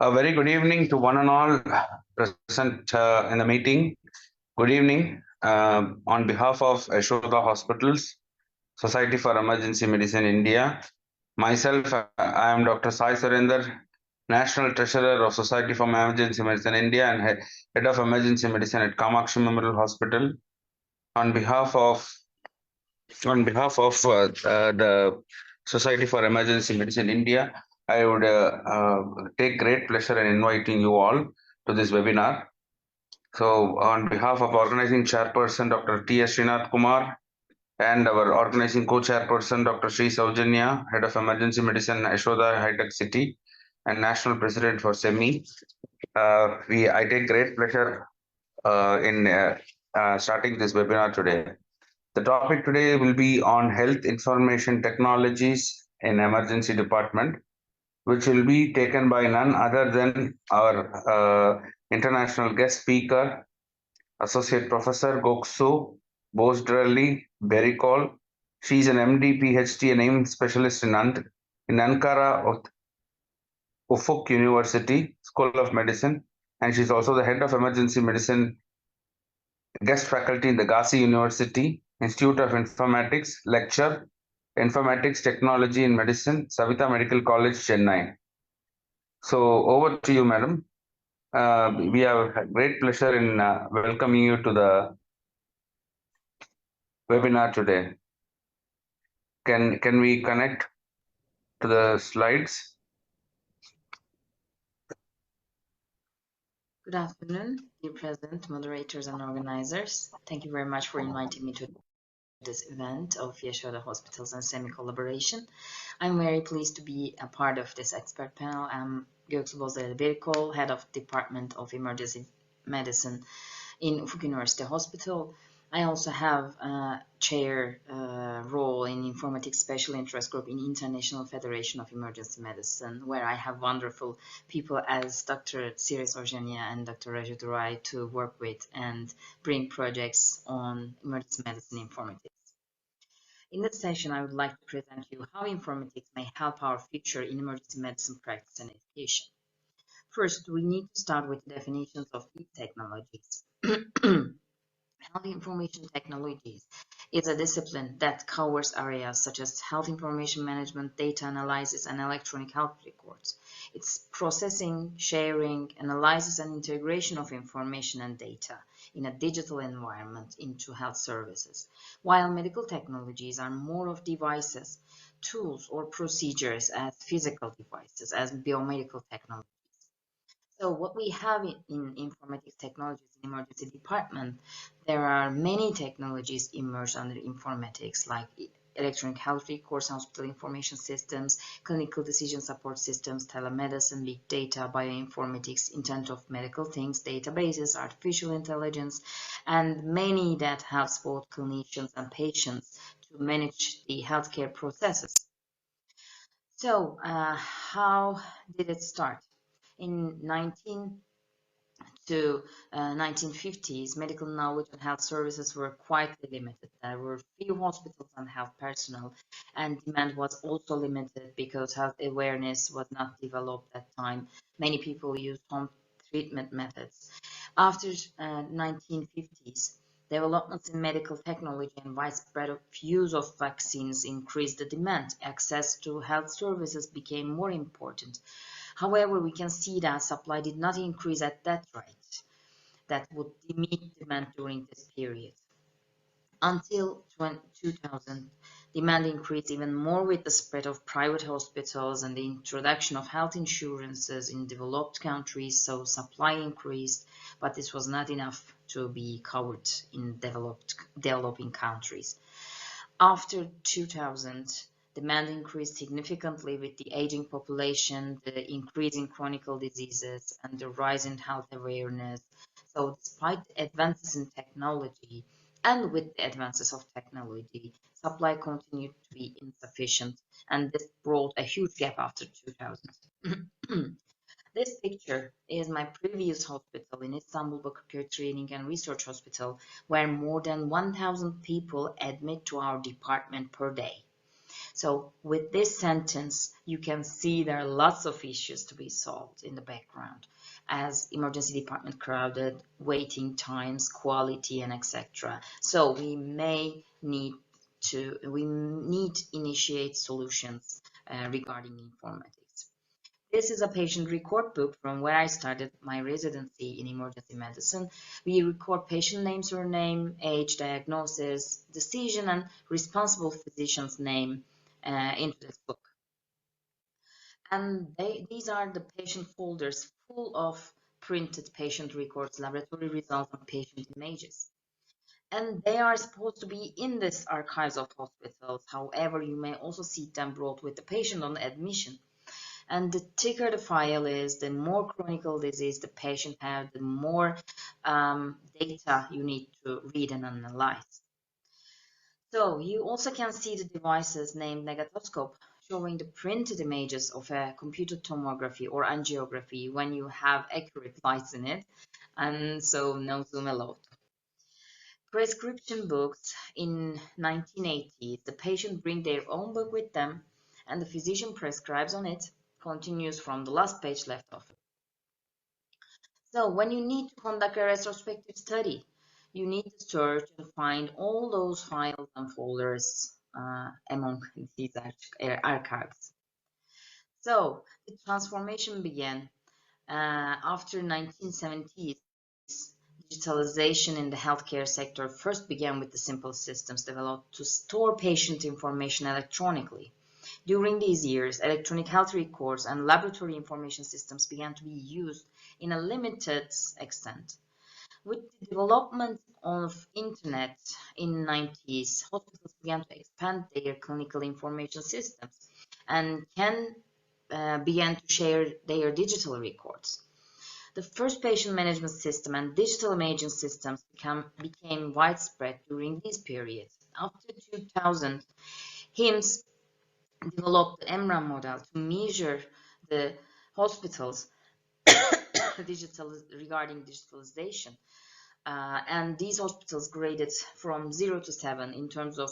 A very good evening to one and all present in the meeting. Good evening. On behalf of Yashoda Hospitals, Society for Emergency Medicine India, myself, I am Dr. Sai Surender, National Treasurer of Society for Emergency Medicine India and Head of Emergency Medicine at Kamakshi Memorial Hospital. On behalf of the Society for Emergency Medicine India, I would take great pleasure in inviting you all to this webinar. So, on behalf of organizing chairperson Dr. T.S. Srinath Kumar and our organizing co-chairperson Dr. Sri Saujanya, Head of Emergency Medicine, Yashoda High Tech City, and National President for SEMI, I take great pleasure in starting this webinar today. The topic today will be on health information technologies in emergency department, which will be taken by none other than our international guest speaker, Associate Professor Goksu Bosdrali Berikol. She is an MD, PhD, and AIM specialist in Ankara Ufuk University School of Medicine, and she's also the head of emergency medicine guest faculty in the Ghazi University Institute of Informatics, lecture Informatics Technology in Medicine, Savita Medical College, Chennai. So over to you, madam. We have great pleasure in welcoming you to the webinar today. Can we connect to the slides? Good afternoon, dear President, moderators, and organizers. Thank you very much for inviting me to this event of Yashoda Hospitals and SEMI collaboration. I'm very pleased to be a part of this expert panel. I'm Göksu Bozdalı Berikol, Head of Department of Emergency Medicine in Ufuk University Hospital. I also have a chair role in Informatics Special Interest Group in International Federation of Emergency Medicine, where I have wonderful people as Dr. Siri Saujanya and Dr. Yashoda to work with and bring projects on emergency medicine informatics. In this session, I would like to present you how informatics may help our future in emergency medicine practice and education. First, we need to start with definitions of these technologies. Health information technologies is a discipline that covers areas such as health information management, data analysis, and electronic health records. It's processing, sharing, analysis, and integration of information and data in a digital environment into health services, while medical technologies are more of devices, tools, or procedures as physical devices, as biomedical technology. So what we have in informatics technologies in emergency department, there are many technologies emerged under informatics, like electronic health records, hospital information systems, clinical decision support systems, telemedicine, big data, bioinformatics, Internet of Medical Things, databases, artificial intelligence, and many that helps both clinicians and patients to manage the healthcare processes. So how did it start? In 1950s, medical knowledge and health services were quite limited. There were few hospitals and health personnel, and demand was also limited because health awareness was not developed at that time. Many people used home treatment methods. After 1950s, developments in medical technology and widespread use of vaccines increased the demand. Access to health services became more important. However, we can see that supply did not increase at that rate that would meet demand during this period. Until 2000, demand increased even more with the spread of private hospitals and the introduction of health insurances in developed countries, so supply increased, but this was not enough to be covered in developing countries. After 2000, demand increased significantly with the aging population, the increase in chronic diseases, and the rise in health awareness. So despite advances in technology, and with the advances of technology, supply continued to be insufficient, and this brought a huge gap after 2000. This picture is my previous hospital in Istanbul Bakırköy Training and Research Hospital, where more than 1,000 people admit to our department per day. So with this sentence, you can see there are lots of issues to be solved in the background, as emergency department crowded, waiting times, quality, and etc. So we need to initiate solutions regarding informatics. This is a patient record book from where I started my residency in emergency medicine. We record patient name, surname, age, diagnosis, decision, and responsible physician's name into this book. And these are the patient folders full of printed patient records, laboratory results, and patient images. And they are supposed to be in this archives of hospitals. However, you may also see them brought with the patient on admission. And the thicker the file is, the more chronic disease the patient has, the more data you need to read and analyze. So you also can see the devices named negatoscope, showing the printed images of a computed tomography or angiography when you have accurate lights in it, and so no zoom allowed. Prescription books in 1980s, the patient bring their own book with them, and the physician prescribes on it, continues from the last page left off. So when you need to conduct a retrospective study, you need to search and find all those files and folders among these archives. So the transformation began after 1970s. Digitalization in the healthcare sector first began with the simple systems developed to store patient information electronically. During these years, electronic health records and laboratory information systems began to be used in a limited extent. With the development of internet in the 90s, hospitals began to expand their clinical information systems and began to share their digital records. The first patient management system and digital imaging systems became widespread during this period. After 2000, HIMSS developed the EMRA model to measure the hospitals regarding digitalization. And these hospitals graded from 0 to 7 in terms of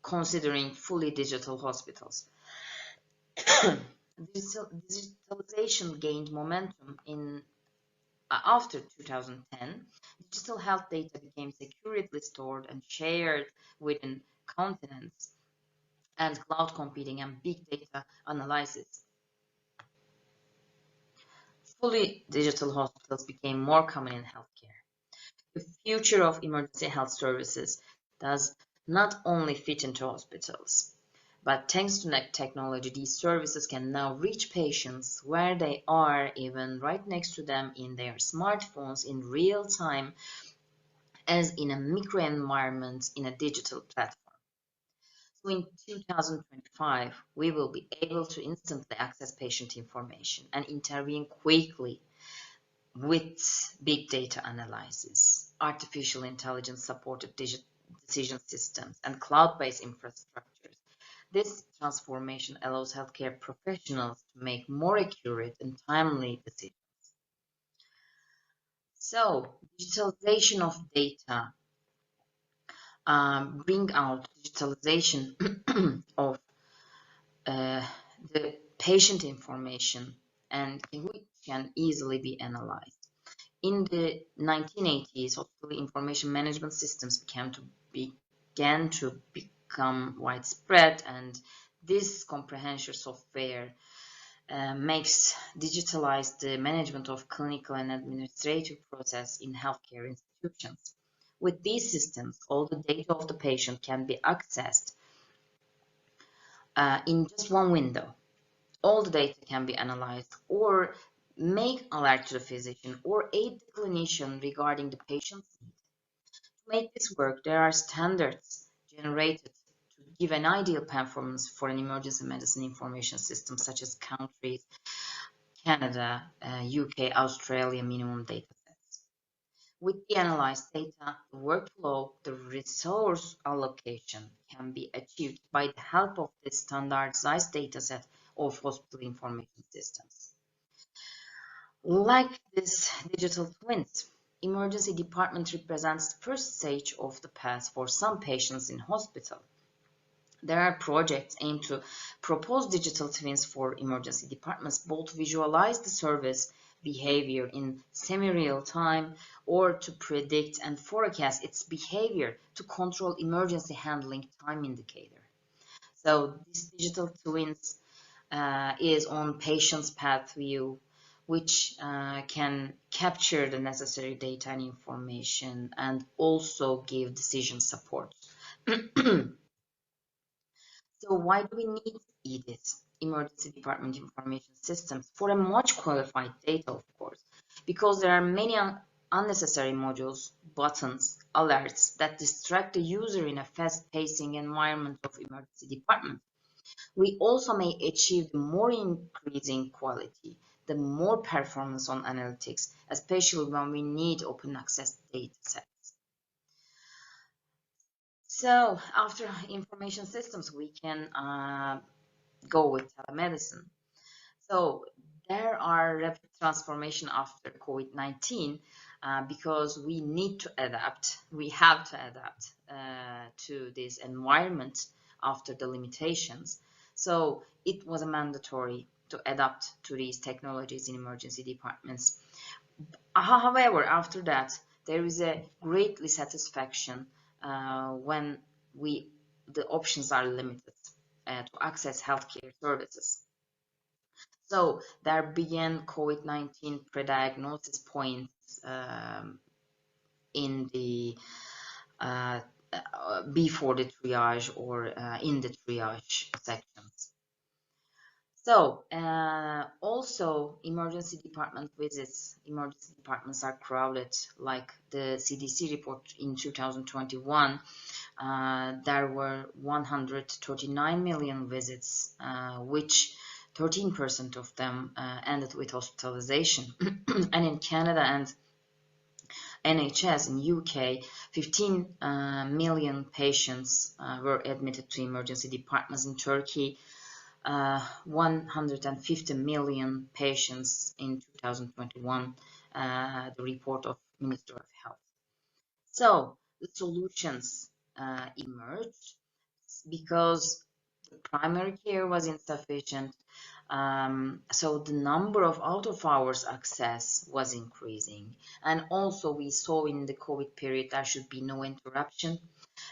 considering fully digital hospitals. Digitalization gained momentum after 2010. Digital health data became securely stored and shared within continents, and cloud computing and big data analysis. Fully digital hospitals became more common in healthcare. The future of emergency health services does not only fit into hospitals, but thanks to technology, these services can now reach patients where they are, even right next to them in their smartphones in real time, as in a microenvironment in a digital platform. So in 2025, we will be able to instantly access patient information and intervene quickly with big data analysis, artificial intelligence supported decision systems, and cloud-based infrastructures. This transformation allows healthcare professionals to make more accurate and timely decisions. So, digitalization of data bring out digitalization of the patient information, and which can easily be analyzed. In the 1980s, hospital information management systems began to become widespread, and this comprehensive software makes digitalized the management of clinical and administrative process in healthcare institutions. With these systems, all the data of the patient can be accessed in just one window. All the data can be analyzed or make alert to the physician or aid the clinician regarding the patient's need. To make this work, there are standards generated to give an ideal performance for an emergency medicine information system, such as countries, Canada, UK, Australia minimum data sets. With the analyzed data, the workflow, the resource allocation can be achieved by the help of this standardized dataset of hospital information systems. Like this digital twins, emergency department represents the first stage of the path for some patients in hospital. There are projects aimed to propose digital twins for emergency departments, both to visualize the service behavior in semi-real time or to predict and forecast its behavior to control emergency handling time indicator. So this digital twins is on patient's path view, which can capture the necessary data and information and also give decision support. So why do we need EDIS, Emergency Department Information Systems, for a much qualified data, of course? Because there are many unnecessary modules, buttons, alerts that distract the user in a fast-pacing environment of emergency department. We also may achieve the more increasing quality, the more performance on analytics, especially when we need open access data sets. So after information systems, we can go with telemedicine. So there are rapid transformation after COVID-19 because we need to adapt. We have to adapt to this environment after the limitations. So it was mandatory to adapt to these technologies in emergency departments. However, after that, there is a greatly satisfaction when the options are limited to access healthcare services. So there began COVID-19 pre-diagnosis points in the before the triage or in the triage sections. So also emergency department visits. Emergency departments are crowded, like the CDC report in 2021. There were 139 million visits, which 13% of them ended with hospitalization. And in Canada and NHS in UK, 15 million patients were admitted to emergency departments. In Turkey, 150 million patients in 2021, the report of Minister of Health. So the solutions emerged because the primary care was insufficient. So the number of out-of-hours access was increasing. And also we saw in the COVID period there should be no interruption.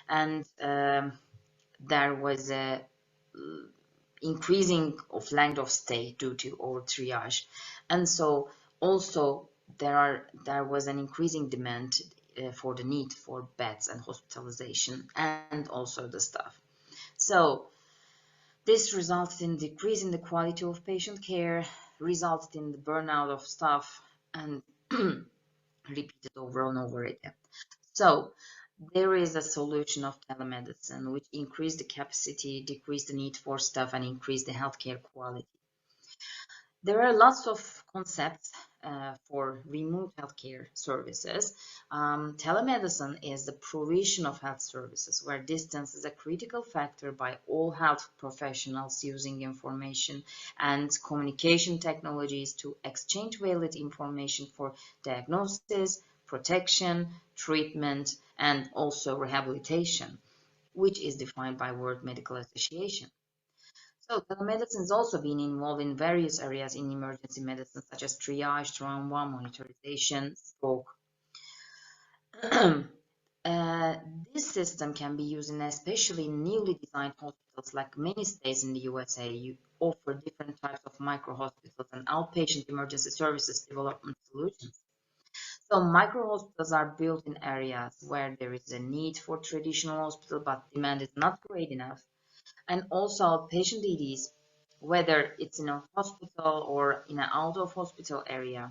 And there was a increasing of length of stay due to over triage. And so also there was an increasing demand for the need for beds and hospitalization and also the staff. So this resulted in decrease in the quality of patient care, resulted in the burnout of staff, and repeated over and over again. So there is a solution of telemedicine which increased the capacity, decreased the need for staff, and increased the healthcare quality. There are lots of concepts for remote healthcare services. Telemedicine is the provision of health services where distance is a critical factor by all health professionals using information and communication technologies to exchange valid information for diagnosis, protection, treatment, and also rehabilitation, which is defined by World Medical Association. So telemedicine has also been involved in various areas in emergency medicine, such as triage, trauma, monitorization, stroke. This system can be used in especially newly designed hospitals, like many states in the USA. You offer different types of micro hospitals and outpatient emergency services development solutions. So micro hospitals are built in areas where there is a need for traditional hospital, but demand is not great enough. And also outpatient EDs, whether it's in a hospital or in an out-of-hospital area.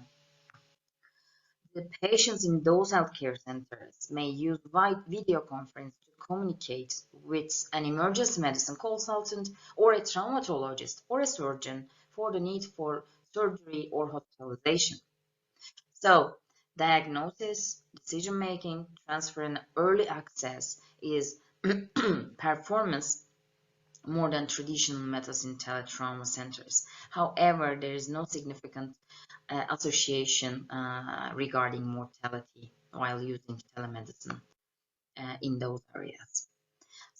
The patients in those healthcare centers may use video conference to communicate with an emergency medicine consultant or a traumatologist or a surgeon for the need for surgery or hospitalization. So diagnosis, decision-making, transfer, and early access is performance more than traditional methods in teletrauma centers. However, there is no significant association regarding mortality while using telemedicine in those areas.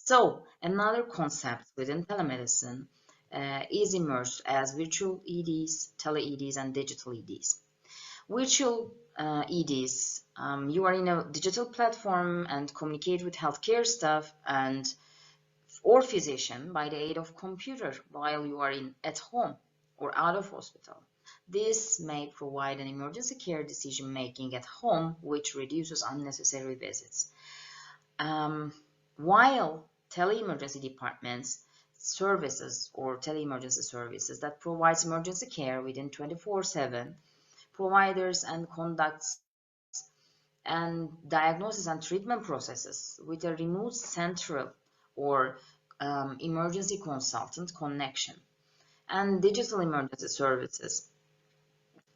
So another concept within telemedicine is emerged as virtual EDs, tele-EDs, and digital EDs. Virtual EDs, you are in a digital platform and communicate with healthcare staff and or physician by the aid of computer while you are at home or out of hospital. This may provide an emergency care decision making at home, which reduces unnecessary visits. While tele-emergency departments services or tele-emergency services that provides emergency care within 24/7 providers and conducts and diagnosis and treatment processes with a remote central or emergency consultant connection. And digital emergency services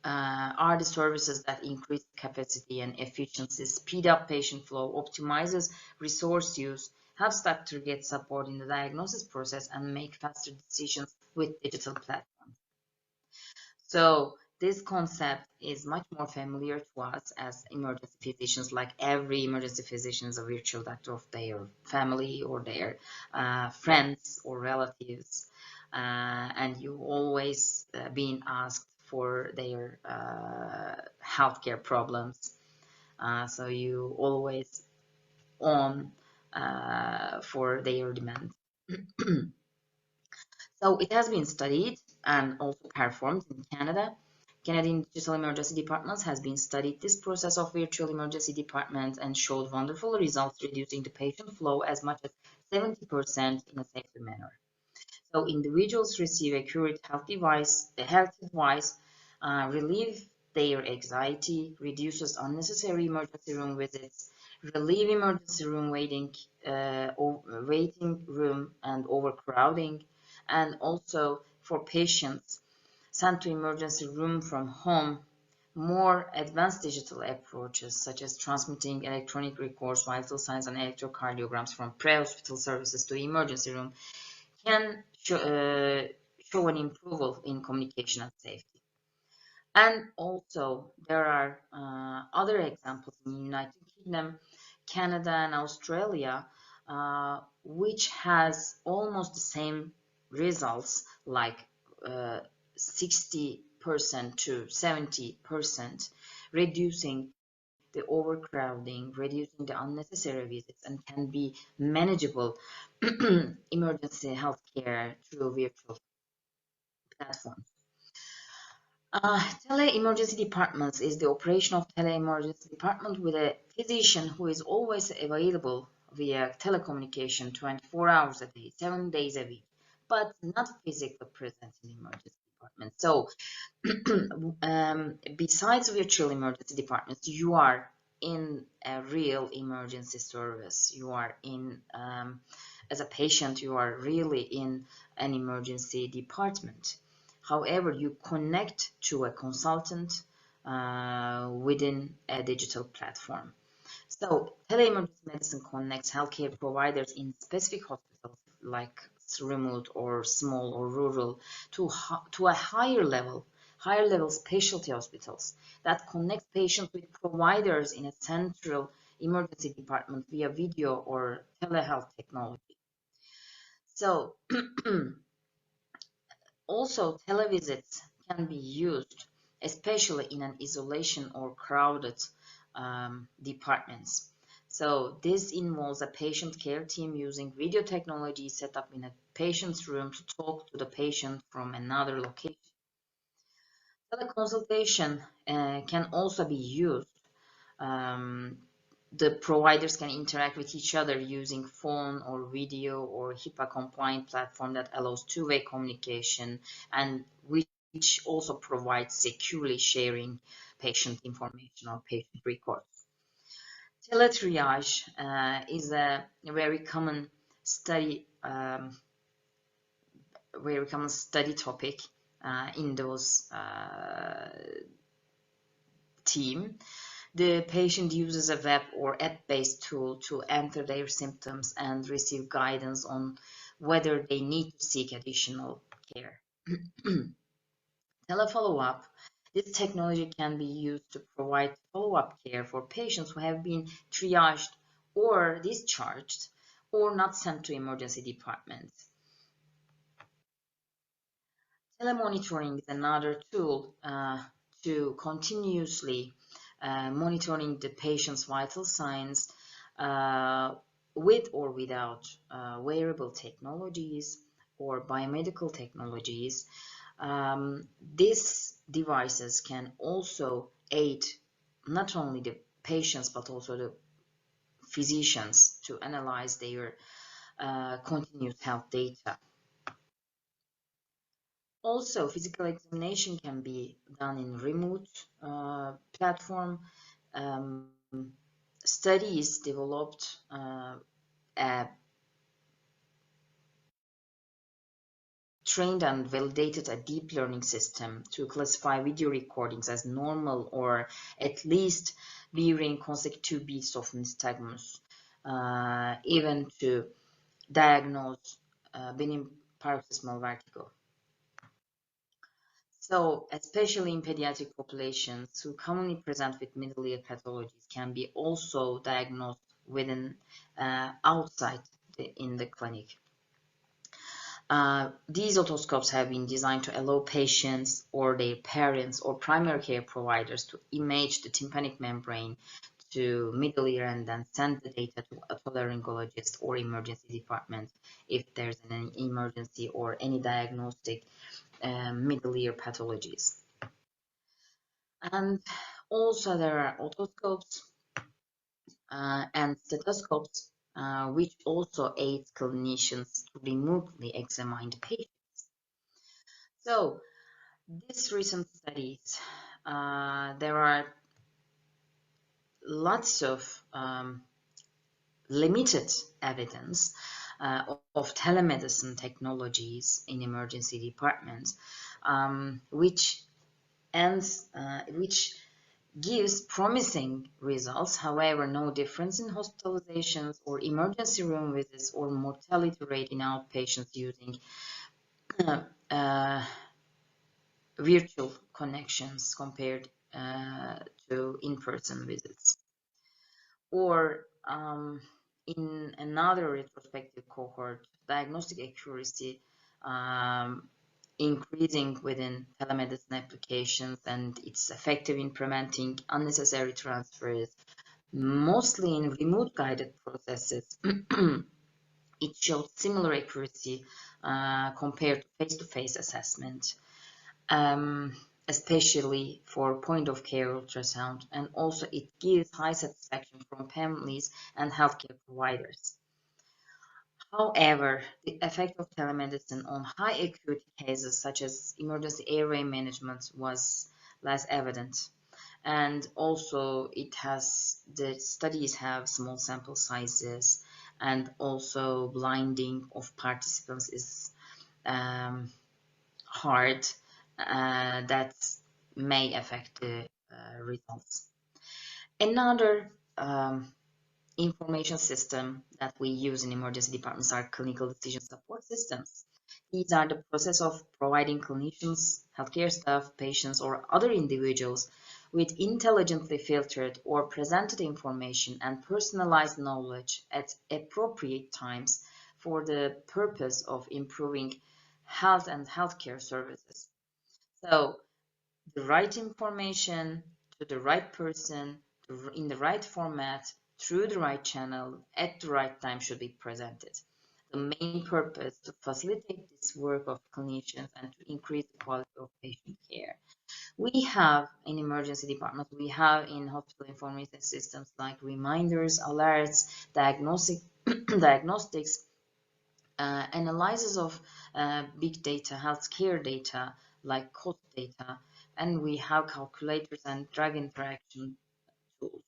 are the services that increase capacity and efficiency, speed up patient flow, optimizes resource use, helps doctor get support in the diagnosis process, and make faster decisions with digital platforms. So this concept is much more familiar to us as emergency physicians, like every emergency physician is a virtual doctor of their family or their friends or relatives. And you always being asked for their healthcare problems. So you always on for their demand. So it has been studied and also performed in Canada. Canadian Digital Emergency Departments has been studied this process of virtual emergency departments and showed wonderful results, reducing the patient flow as much as 70% in a safer manner. So individuals receive accurate health advice, relieve their anxiety, reduces unnecessary emergency room visits, relieve emergency room waiting room and overcrowding, and also for patients sent to emergency room from home, more advanced digital approaches such as transmitting electronic records, vital signs, and electrocardiograms from pre-hospital services to emergency room can show an improvement in communication and safety. And also, there are other examples in the United Kingdom, Canada, and Australia, which has almost the same results, like 60% to 70%, reducing the overcrowding, reducing the unnecessary visits, and can be manageable emergency healthcare through virtual platforms. Tele-emergency departments is the operation of tele-emergency department with a physician who is always available via telecommunication 24 hours a day, 7 days a week, but not physically present in the emergency department. So besides virtual emergency departments, you are in a real emergency service. You are in, as a patient, you are really in an emergency department. However, you connect to a consultant within a digital platform. So telemedicine medicine connects healthcare providers in specific hospitals like remote or small or rural to a higher level specialty hospitals that connect patients with providers in a central emergency department via video or telehealth technology. So also televisits can be used, especially in an isolation or crowded departments. So this involves a patient care team using video technology set up in a patient's room to talk to the patient from another location. Teleconsultation can also be used. The providers can interact with each other using phone or video or HIPAA compliant platform that allows two-way communication and which also provides securely sharing patient information or patient records. Teletriage is a very common study topic in those team. The patient uses a web or app-based tool to enter their symptoms and receive guidance on whether they need to seek additional care. Telefollow-up. This technology can be used to provide follow-up care for patients who have been triaged or discharged or not sent to emergency departments. Telemonitoring is another tool to continuously monitoring the patient's vital signs with or without wearable technologies or biomedical technologies. These devices can also aid not only the patients but also the physicians to analyze their continuous health data. Also, physical examination can be done in remote platform. Studies developed a trained and validated a deep learning system to classify video recordings as normal or at least bearing consecutive beats of nystagmus, even to diagnose benign paroxysmal vertigo. So, especially in pediatric populations who commonly present with middle ear pathologies can be also diagnosed within outside in the clinic. These otoscopes have been designed to allow patients or their parents or primary care providers to image the tympanic membrane to middle ear and then send the data to a otolaryngologist or emergency department if there's an emergency or any diagnostic middle ear pathologies. And also there are otoscopes and stethoscopes which also aid clinicians to remotely examine the patient. So, these recent studies, there are lots of limited evidence of telemedicine technologies in emergency departments, which gives promising results. However, no difference in hospitalizations or emergency room visits or mortality rate in outpatients using virtual connections compared to in-person visits. Or in another retrospective cohort, diagnostic accuracy increasing within telemedicine applications, and it's effective in preventing unnecessary transfers, mostly in remote guided processes. It shows similar accuracy compared to face-to-face assessment, especially for point-of-care ultrasound, and also it gives high satisfaction from families and healthcare providers. However, the effect of telemedicine on high acuity cases such as emergency airway management was less evident. And also the studies have small sample sizes, and also blinding of participants is hard. That may affect the results. Another information system that we use in emergency departments are clinical decision support systems. These are the process of providing clinicians, healthcare staff, patients, or other individuals with intelligently filtered or presented information and personalized knowledge at appropriate times for the purpose of improving health and healthcare services. So, the right information to the right person in the right format through the right channel at the right time should be presented. The main purpose to facilitate this work of clinicians and to increase the quality of patient care. We have in emergency departments, we have in hospital information systems like reminders, alerts, diagnostics, analysis of big data, healthcare data like cost data, and we have calculators and drug interaction tools.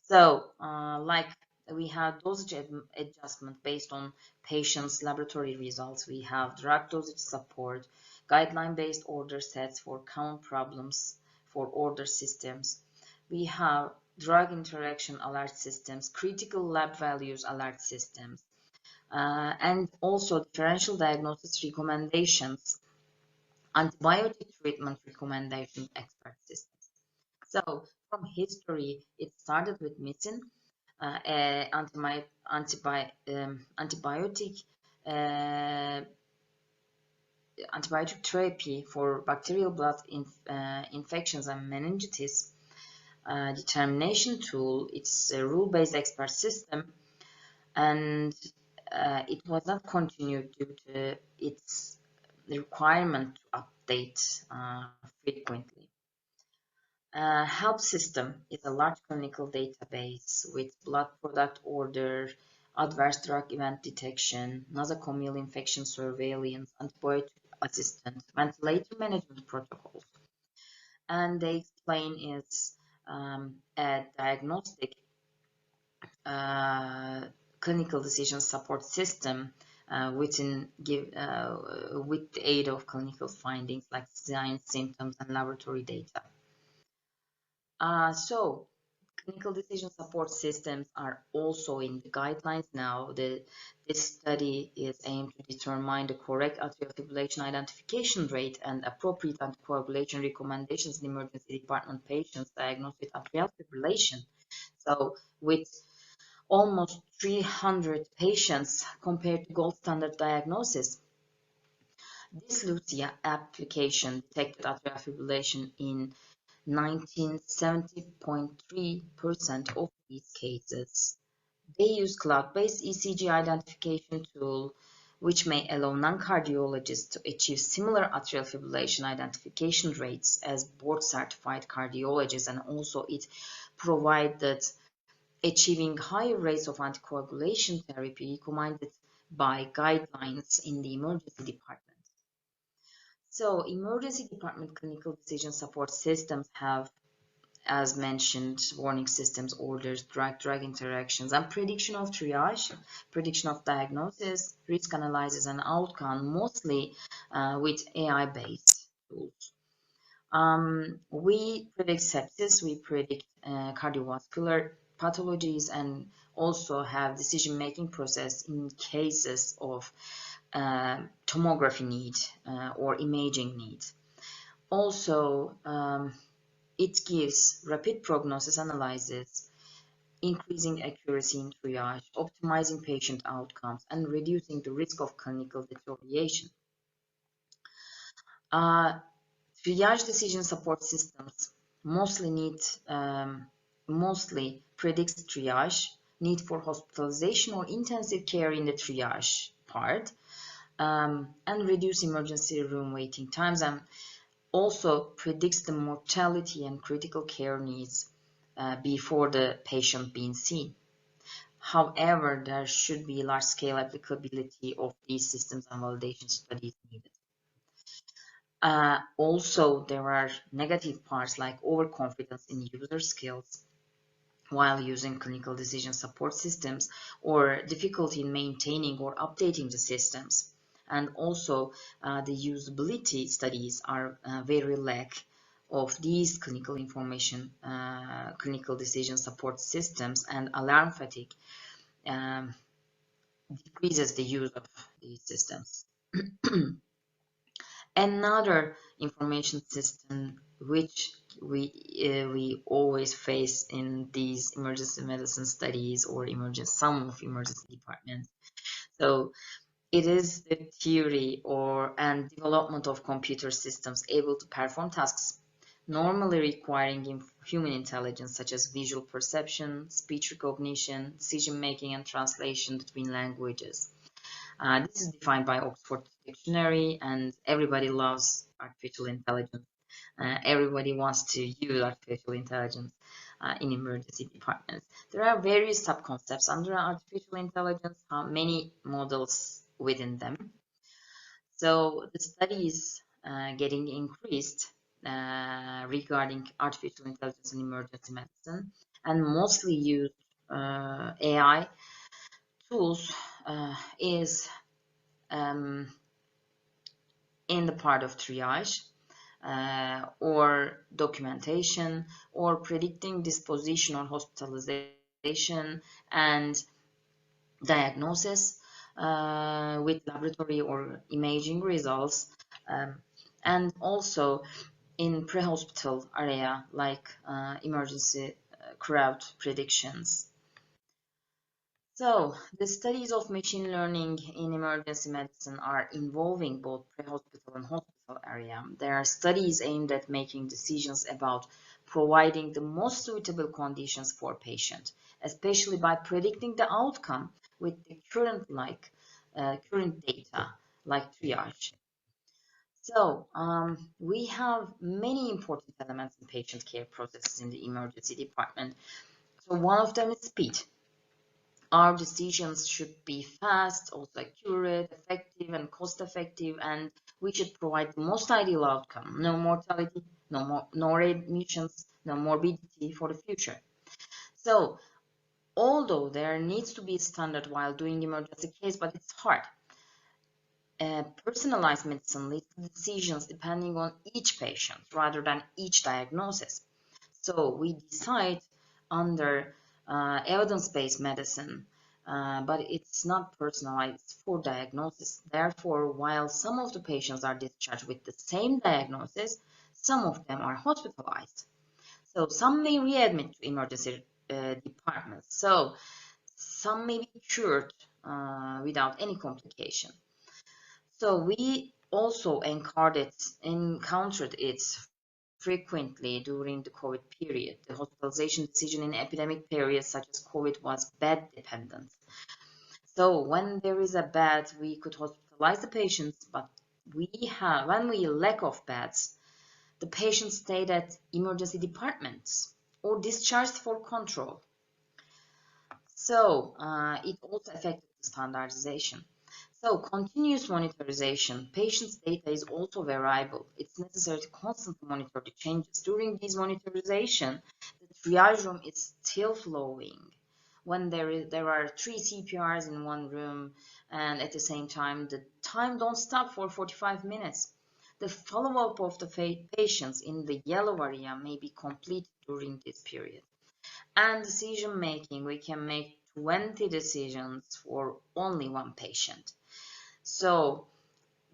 So, like we have dosage adjustment based on patients' laboratory results. We have drug dosage support, guideline-based order sets for count problems for order systems. We have drug interaction alert systems, critical lab values alert systems, and also differential diagnosis recommendations, antibiotic treatment recommendation expert systems. So from history, it started with medicine, antibiotic antibiotic therapy for bacterial blood infections and meningitis determination tool. It's a rule-based expert system, and it was not continued due to its requirement to update frequently. Help system is a large clinical database with blood product order, adverse drug event detection, nosocomial infection surveillance, antibiotic assistant, ventilator management protocols. And they explain it's a diagnostic clinical decision support system with the aid of clinical findings like signs, symptoms, and laboratory data. So clinical decision support systems are also in the guidelines now. This study is aimed to determine the correct atrial fibrillation identification rate and appropriate anticoagulation recommendations in emergency department patients diagnosed with atrial fibrillation. So with almost 300 patients compared to gold standard diagnosis, this Lucia application detected atrial fibrillation in 1970.3% of these cases. They use cloud-based ECG identification tool, which may allow non-cardiologists to achieve similar atrial fibrillation identification rates as board-certified cardiologists, and also it provided achieving higher rates of anticoagulation therapy recommended by guidelines in the emergency department. So emergency department clinical decision support systems have, as mentioned, warning systems, orders, drug-drug interactions, and prediction of triage, prediction of diagnosis, risk analysis, and outcome, mostly with AI-based tools. We predict sepsis, we predict cardiovascular pathologies, and also have decision-making process in cases of tomography need or imaging needs. Also, it gives rapid prognosis analysis, increasing accuracy in triage, optimizing patient outcomes, and reducing the risk of clinical deterioration. Triage decision support systems mostly predicts triage, need for hospitalization or intensive care in the triage part, and reduce emergency room waiting times, and also predicts the mortality and critical care needs before the patient being seen. However, there should be large-scale applicability of these systems and validation studies needed. Also, there are negative parts like overconfidence in user skills while using clinical decision support systems, or difficulty in maintaining or updating the systems. And also, the usability studies are very lack of these clinical information, clinical decision support systems, and alarm fatigue decreases the use of these systems. Another information system which we always face in these emergency medicine studies or some of emergency departments. So it is the theory and development of computer systems able to perform tasks normally requiring human intelligence, such as visual perception, speech recognition, decision making, and translation between languages. This is defined by Oxford Dictionary, and everybody loves artificial intelligence. Everybody wants to use artificial intelligence in emergency departments. There are various sub-concepts under artificial intelligence, many models within them. So the study is getting increased regarding artificial intelligence in emergency medicine, and mostly used AI tools is in the part of triage or documentation or predicting disposition or hospitalization and diagnosis with laboratory or imaging results, and also in pre-hospital area like emergency crowd predictions. So, the studies of machine learning in emergency medicine are involving both pre-hospital and hospital area. There are studies aimed at making decisions about providing the most suitable conditions for patient, especially by predicting the outcome with the current data like triage. So, we have many important elements in patient care processes in the emergency department. So, one of them is speed. Our decisions should be fast, also accurate, effective, and cost effective, and we should provide the most ideal outcome. No mortality, no readmissions, no morbidity for the future. So, although there needs to be a standard while doing emergency case, but it's hard. Personalized medicine leads to decisions depending on each patient rather than each diagnosis. So we decide under evidence-based medicine, but it's not personalized for diagnosis. Therefore, while some of the patients are discharged with the same diagnosis, some of them are hospitalized. So some may readmit to emergency departments. So some may be cured without any complication. So we also encountered it frequently during the COVID period. The hospitalization decision in epidemic periods such as COVID was bed dependent. So when there is a bed, we could hospitalize the patients, but when we lack of beds, the patients stayed at emergency departments or discharged for control. So it also affected the standardization. So continuous monitorization, patient's data is also variable. It's necessary to constantly monitor the changes. During this monitorization, the triage room is still flowing. When there are 3 CPRs in one room, and at the same time, the time don't stop for 45 minutes. The follow-up of the patients in the yellow area may be completed during this period. And decision making, we can make 20 decisions for only one patient. So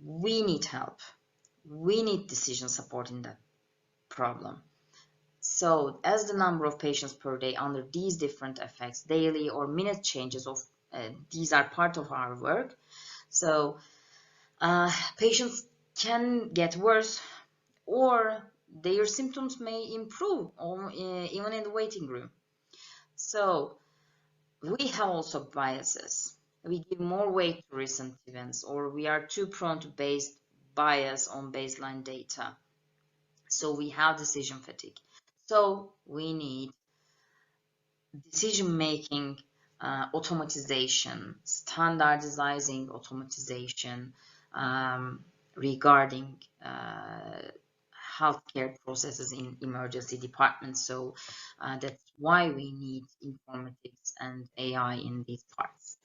we need help. We need decision support in that problem. So as the number of patients per day under these different effects, daily or minute changes of these are part of our work. So patients can get worse or their symptoms may improve or, even in the waiting room. So we have also biases. We give more weight to recent events, or we are too prone to bias on baseline data. So we have decision fatigue. So we need decision-making automatization, standardizing automatization regarding healthcare processes in emergency departments. So that's why we need informatics and AI in these parts.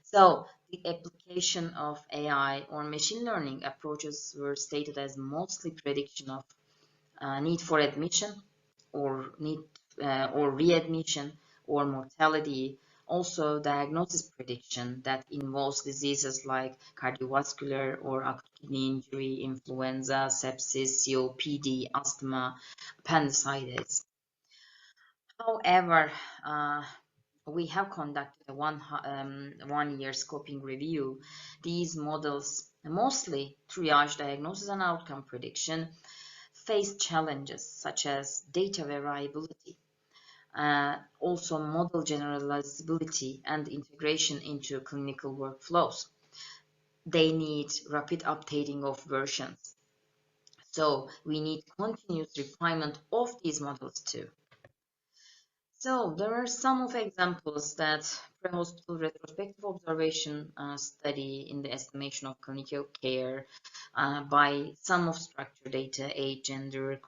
So the application of AI or machine learning approaches were stated as mostly prediction of need for admission or readmission or mortality. Also diagnosis prediction that involves diseases like cardiovascular or acute kidney injury, influenza, sepsis, COPD, asthma, appendicitis. However, we have conducted a one-year scoping review. These models, mostly triage, diagnosis, and outcome prediction, face challenges such as data variability, also model generalizability and integration into clinical workflows. They need rapid updating of versions. So we need continuous refinement of these models too. So there are some of examples that pre-hospital retrospective observation study in the estimation of clinical care by sum of structured data, age, gender,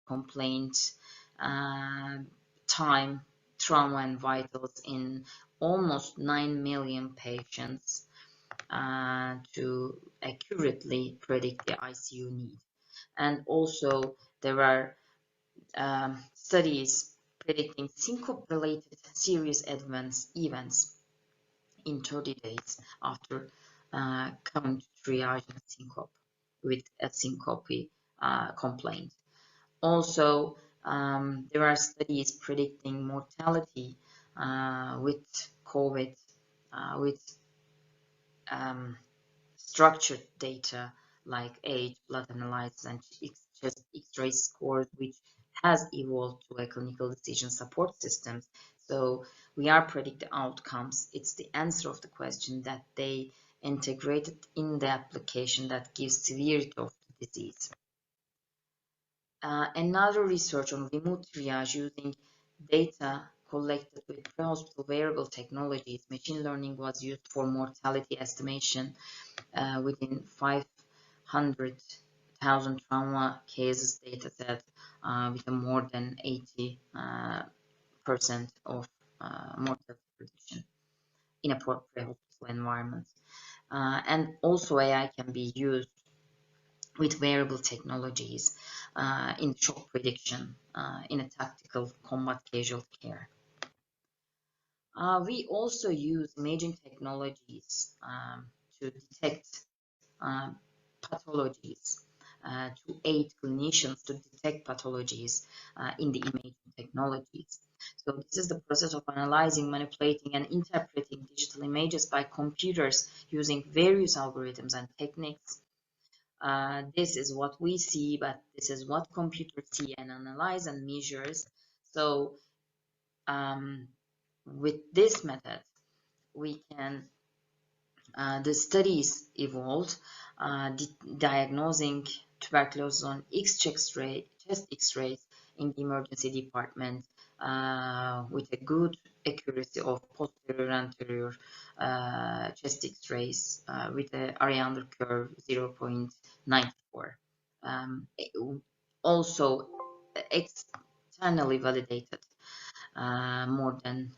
complaint, time, trauma, and vitals in almost 9 million patients to accurately predict the ICU need. And also there are studies predicting syncope-related serious events in 30 days after coming to triage and syncope with a syncope complaint. Also, there are studies predicting mortality with COVID with structured data like age, blood analysis, and chest X-ray scores, which has evolved to a clinical decision support systems. So we are predicting outcomes. It's the answer of the question that they integrated in the application that gives severity of the disease. Another research on remote triage using data collected with pre-hospital wearable technologies, machine learning was used for mortality estimation within 500,000 trauma cases data set with a more than 80% of mortality prediction in a pre-hospital environment. And also AI can be used with wearable technologies in shock prediction in a tactical combat casualty care. We also use imaging technologies to detect pathologies, to aid clinicians to detect pathologies in the imaging technologies. So this is the process of analyzing, manipulating, and interpreting digital images by computers using various algorithms and techniques. This is what we see, but this is what computers see and analyze and measures. So with this method, we can the studies evolved, diagnosing tuberculosis on chest X-rays in the emergency department with a good accuracy of posterior anterior chest X-rays with the area under curve 0.94. Also externally validated more than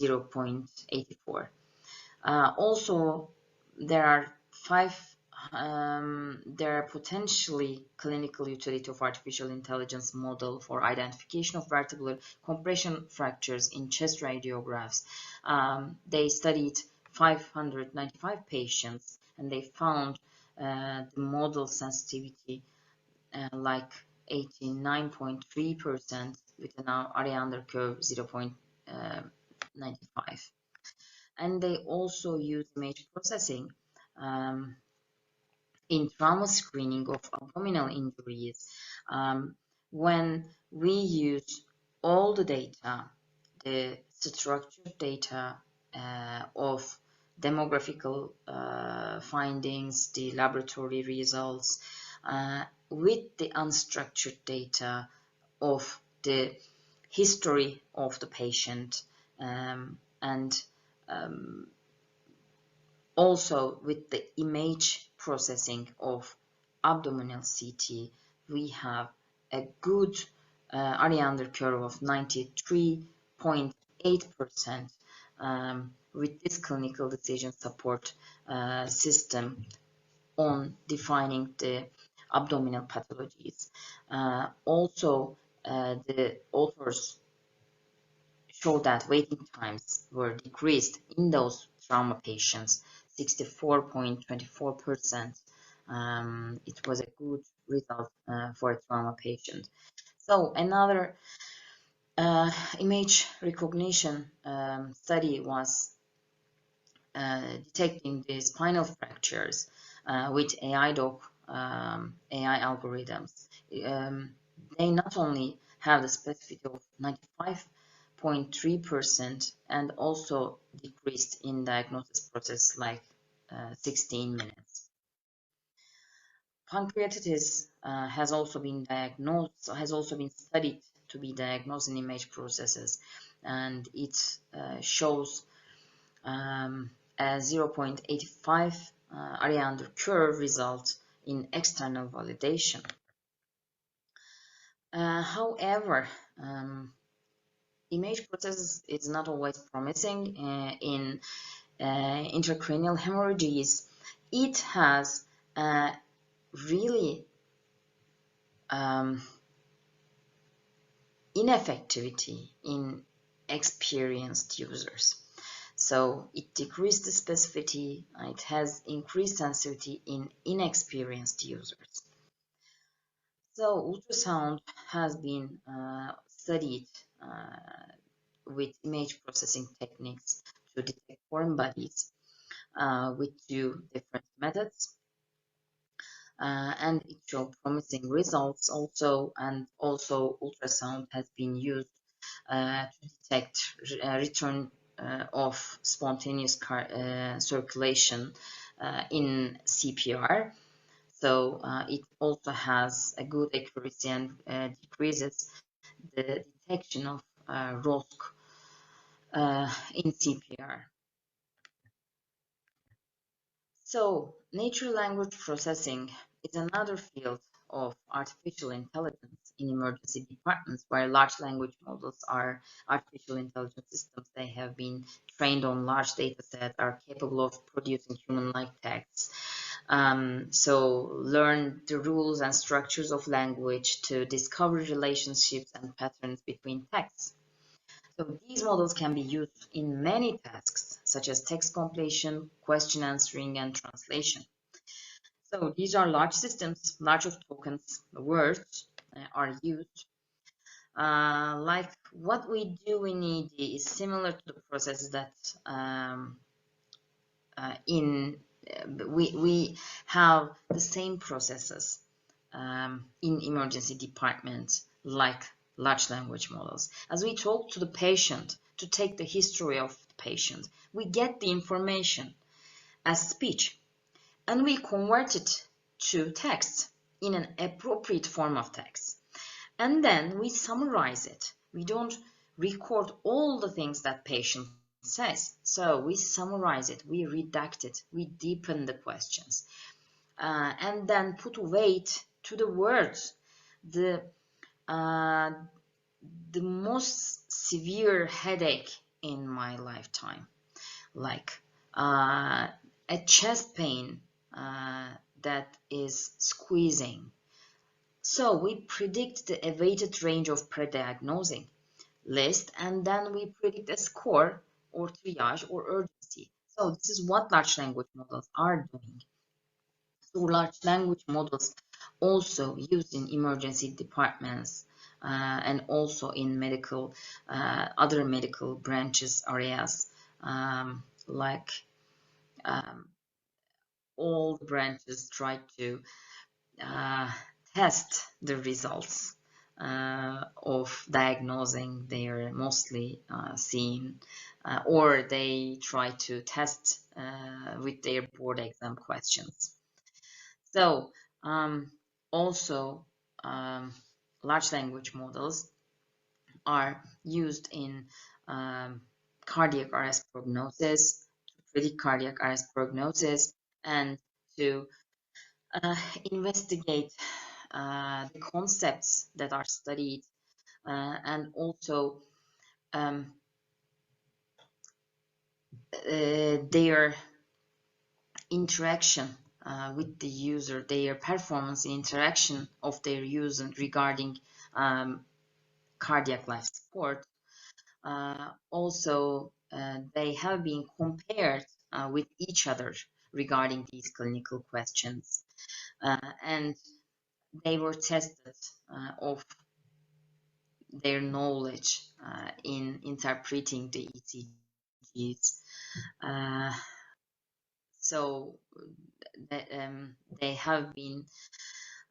0.84. Also, there are there are potentially clinical utility of artificial intelligence model for identification of vertebral compression fractures in chest radiographs. They studied 595 patients and they found the model sensitivity like 89.3% with an area under curve 0.95. And they also use image processing in trauma screening of abdominal injuries. When we use all the data, the structured data of demographical findings, the laboratory results, with the unstructured data of the history of the patient and also with the image processing of abdominal CT, we have a good area under curve of 93.8% with this clinical decision support system on defining the abdominal pathologies. Also, the authors show that waiting times were decreased in those trauma patients 64.24%. It was a good result for a trauma patient. So another image recognition study was detecting the spinal fractures with AI algorithms. They not only have the specificity of 95.3% and also decreased in diagnosis process like 16 minutes. Pancreatitis has also been studied to be diagnosed in image processes, and it shows a 0.85 area under curve result in external validation. However, image processes is not always promising in intracranial hemorrhages. It has really ineffectivity in experienced users. So it decreased the specificity, it has increased sensitivity in inexperienced users. So ultrasound has been studied with image processing techniques to detect foreign bodies with 2 different methods. And it showed promising results also, and also ultrasound has been used to detect return of spontaneous circulation in CPR. So it also has a good accuracy and decreases the detection of ROSC in CPR. So, natural language processing is another field of artificial intelligence in emergency departments, where large language models are artificial intelligence systems. They have been trained on large data sets, are capable of producing human-like texts. So learn the rules and structures of language to discover relationships and patterns between texts. So these models can be used in many tasks, such as text completion, question answering, and translation. So these are large systems, large of tokens, words are used. Like what we do in ED is similar to the processes that we have the same processes in emergency departments, like large language models. As we talk to the patient to take the history of the patient, we get the information as speech and we convert it to text in an appropriate form of text. And then we summarize it. We don't record all the things that patient says. So we summarize it, we redact it, we deepen the questions, and then put weight to the words. The most severe headache in my lifetime, like a chest pain that is squeezing. So we predict the awaited range of pre-diagnosing list, and then we predict a score or triage or urgency. So this is what large language models are doing. So large language models also used in emergency departments and also in medical, other medical branches areas, like all branches try to test the results of diagnosing their mostly seen, or they try to test with their board exam questions. So also large language models are used in cardiac arrest prognosis, to predict cardiac arrest prognosis, and to investigate the concepts that are studied, and also their interaction with the user, their performance in interaction of their user regarding cardiac life support. Also, they have been compared with each other regarding these clinical questions, and they were tested of their knowledge in interpreting the ECGs. So they have been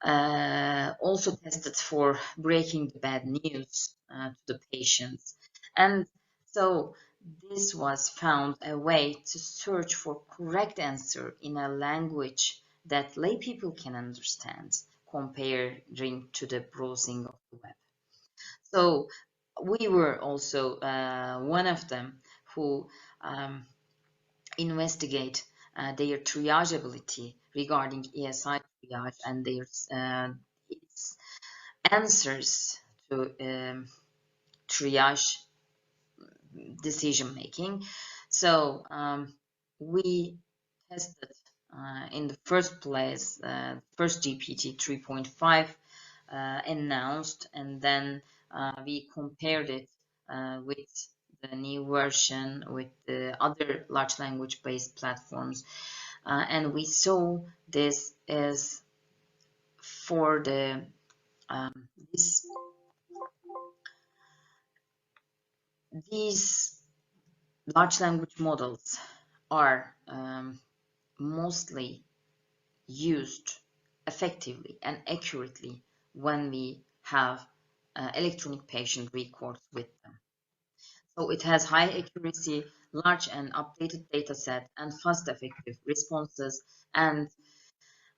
also tested for breaking the bad news to the patients. And so this was found a way to search for correct answer in a language that lay people can understand, comparing to the browsing of the web. So we were also one of them who investigate their triageability regarding ESI triage and their its answers to triage decision making. So we tested in the first place, first GPT 3.5 announced, and then we compared it with the new version with the other large language based platforms, and we saw this as for the these large language models are mostly used effectively and accurately when we have electronic patient records with them. So it has high accuracy, large and updated data set, and fast effective responses. And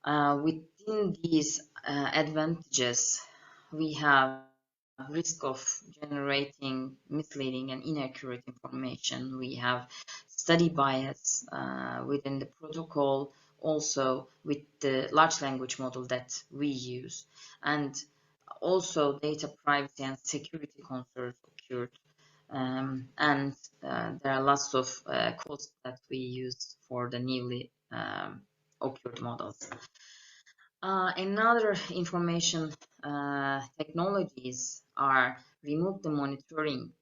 within these advantages, we have risk of generating misleading and inaccurate information. We have study bias within the protocol, also with the large language model that we use. And also data privacy and security concerns occurred. And there are lots of costs that we use for the newly occurred models. Another information technologies are remote monitoring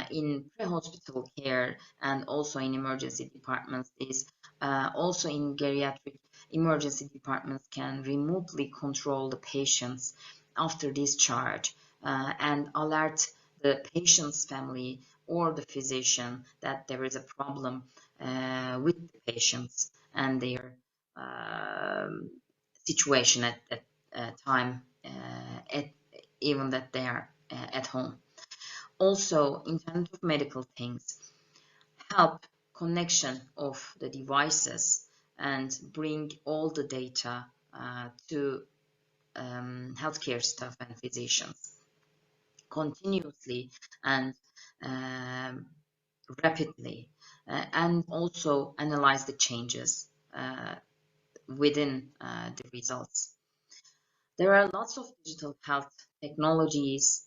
in pre-hospital care and also in emergency departments. Is also in geriatric emergency departments can remotely control the patients after discharge and alert the patient's family or the physician that there is a problem with the patients and their situation at that time, even that they are at home. Also, Internet of Medical Things help connection of the devices and bring all the data to healthcare staff and physicians continuously and rapidly, and also analyze the changes within the results. There are lots of digital health technologies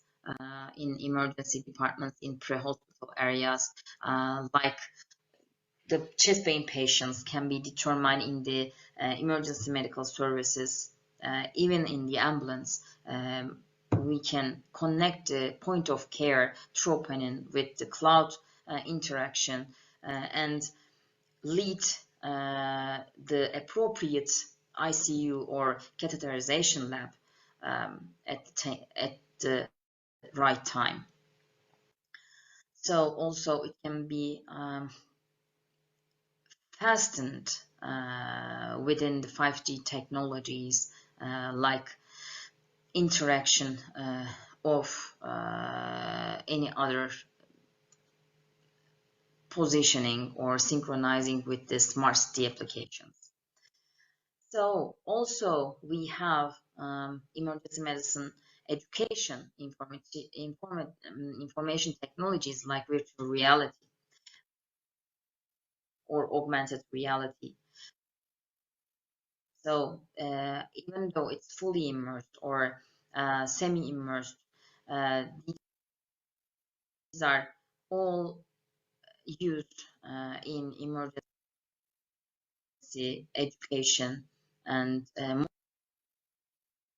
in emergency departments in pre-hospital areas, like the chest pain patients can be determined in the emergency medical services, even in the ambulance. We can connect the point of care troponin with the cloud interaction and lead the appropriate ICU or catheterization lab at the right time. So also it can be fastened within the 5G technologies, like interaction of any other positioning or synchronizing with the smart city applications. So also we have emergency medicine education information technologies like virtual reality or augmented reality. So even though it's fully immersed or semi-immersed, these are all used in emergency education and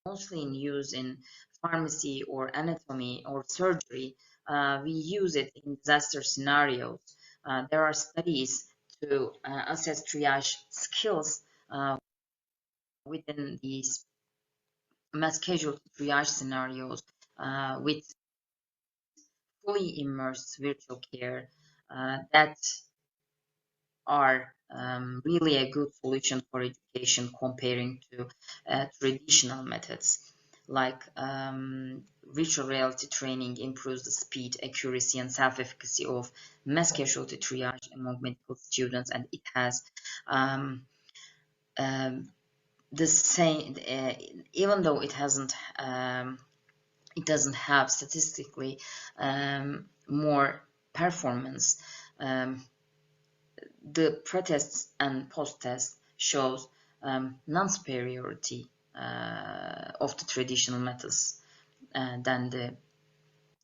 mostly in use in pharmacy or anatomy or surgery. We use it in disaster scenarios. There are studies to assess triage skills within these mass casualty triage scenarios with fully immersed virtual care that are really a good solution for education comparing to traditional methods. Like virtual reality training improves the speed, accuracy, and self-efficacy of mass casualty triage among medical students, and it has the same, even though it doesn't have statistically more performance. The pre-tests and post-tests shows non-superiority of the traditional methods than the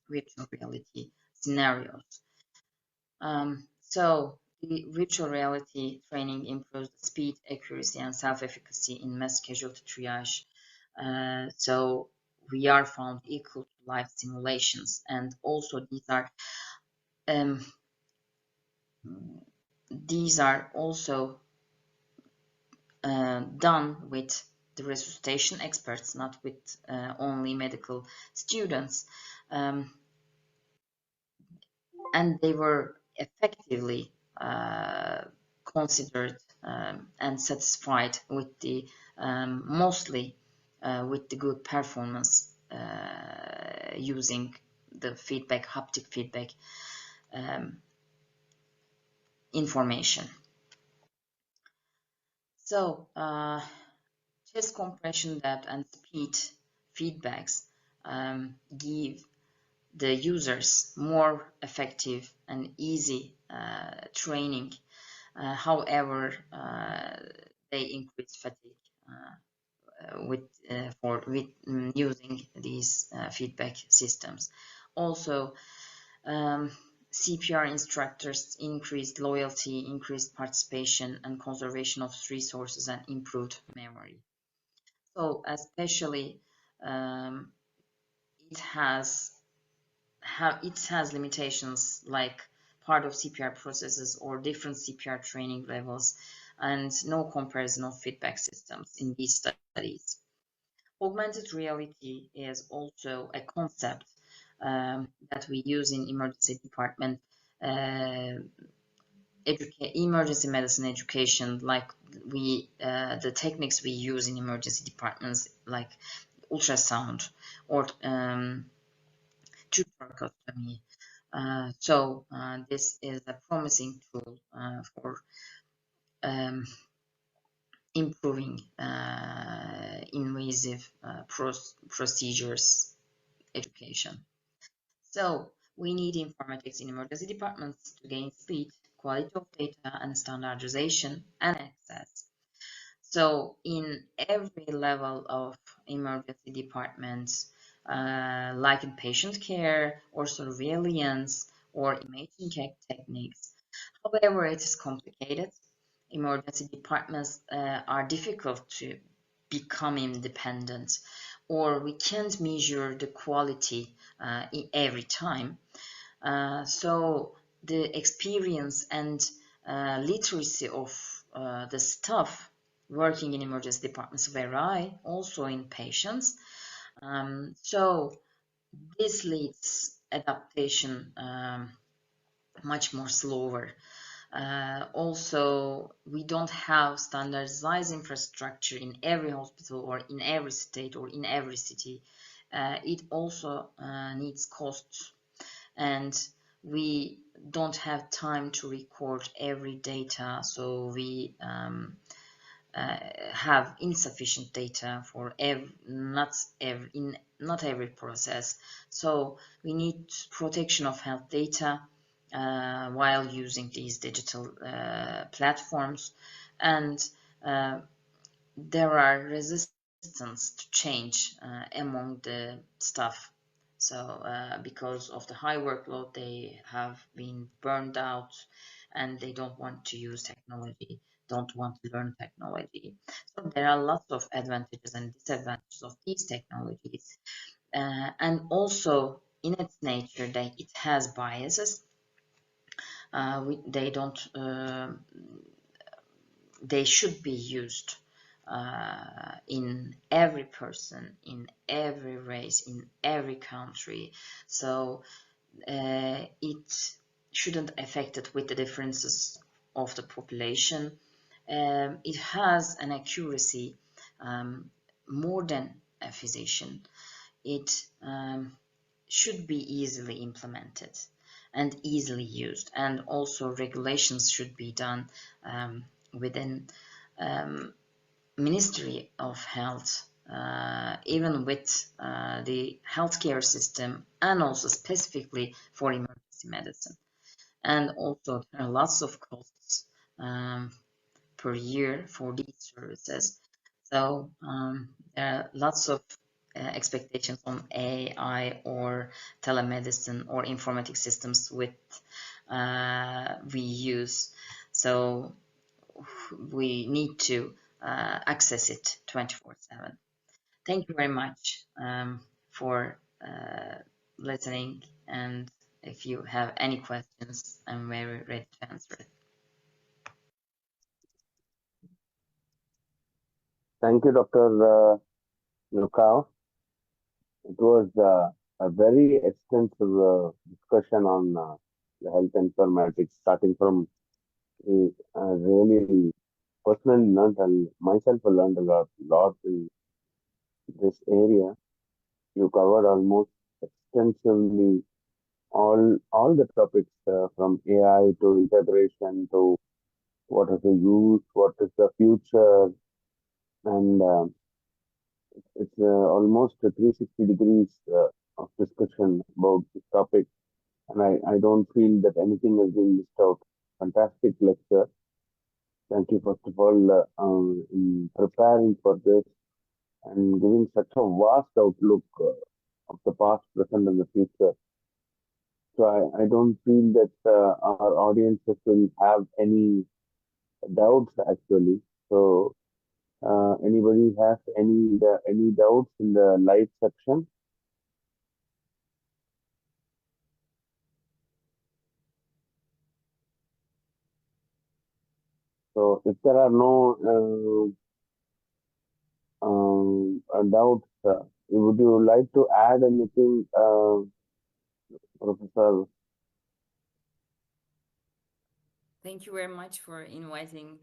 virtual reality scenarios. So the virtual reality training improves the speed, accuracy, and self-efficacy in mass casualty triage. So we are found equal to live simulations, and also these are also done with the resuscitation experts, not with only medical students. And they were effectively considered and satisfied with the mostly with the good performance using the feedback, haptic feedback information. So chest compression depth and speed feedbacks give the users more effective and easy training. However, they increase fatigue with using these feedback systems. Also, CPR instructors increased loyalty, increased participation, and conservation of resources and improved memory. So, especially it has limitations like part of CPR processes or different CPR training levels, and no comparison of feedback systems in these studies. Augmented reality is also a concept that we use in emergency department emergency medicine education, like the techniques we use in emergency departments, like ultrasound or tube thoracostomy. So this is a promising tool for improving invasive procedures education. So we need informatics in emergency departments to gain speed, quality of data, and standardization and access. So in every level of emergency departments, like in patient care or surveillance or imaging techniques, however, it is complicated. Emergency departments are difficult to become independent, or we can't measure the quality every time. So the experience and literacy of the staff working in emergency departments vary also in patients. So this leads adaptation much more slower. Also, we don't have standardized infrastructure in every hospital or in every state or in every city. It also needs costs, and we don't have time to record every data, so we have insufficient data for not every process. So we need protection of health data while using these digital platforms, and there are resistance to change among the staff. So because of the high workload, they have been burned out and they don't want to use technology, don't want to learn technology. So there are lots of advantages and disadvantages of these technologies. And also in its nature, it has biases. They should be used in every person, in every race, in every country. So it shouldn't affect it with the differences of the population. It has an accuracy more than a physician. It should be easily implemented and easily used, and also regulations should be done within Ministry of Health, even with the healthcare system, and also specifically for emergency medicine. And also there are lots of costs per year for these services. So there are lots of expectations on AI or telemedicine or informatic systems with we use. So we need to access it 24/7. Thank you very much for listening, and if you have any questions, I'm very ready to answer it. Thank you, Dr. Lukau. It was a very extensive discussion on the health informatics, starting from really personally learned and myself learned a lot in this area. You covered almost extensively all the topics from AI to integration to what is the use, what is the future, and it's almost a 360 degrees of discussion about this topic. And I don't feel that anything has been missed out. Fantastic lecture. Thank you, first of all, in preparing for this and giving such a vast outlook of the past, present, and the future. So I don't feel that our audiences will have any doubts actually. So anybody has any doubts in the live section? So if there are no doubts, would you like to add anything, Professor? Thank you very much for inviting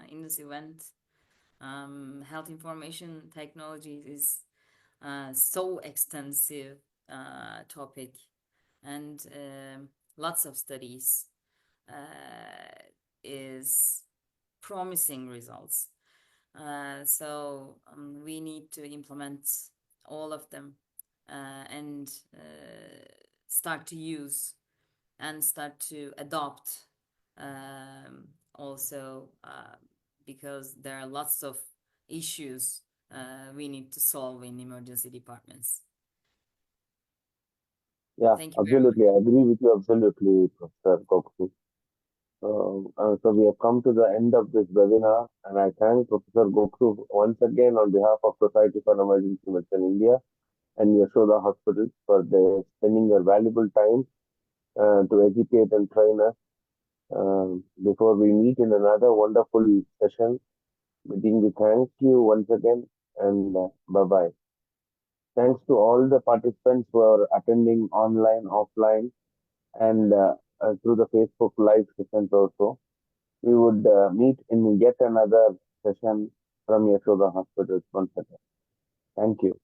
in this event. Health information technology is so extensive topic and lots of studies is promising results. So we need to implement all of them and start to use and start to adopt also because there are lots of issues we need to solve in emergency departments. Yeah, Thank you very absolutely. I agree with you absolutely, Professor Koksu. So we have come to the end of this webinar, and I thank Professor Goksu once again on behalf of Society for Emergency Medicine India and Yashoda Hospital for their spending their valuable time to educate and train us. Before we meet in another wonderful session, meeting, we thank you once again and bye bye. Thanks to all the participants who are attending online, offline, and through the Facebook Live sessions also. We would meet in yet another session from Yashoda Hospitals once again. Thank you.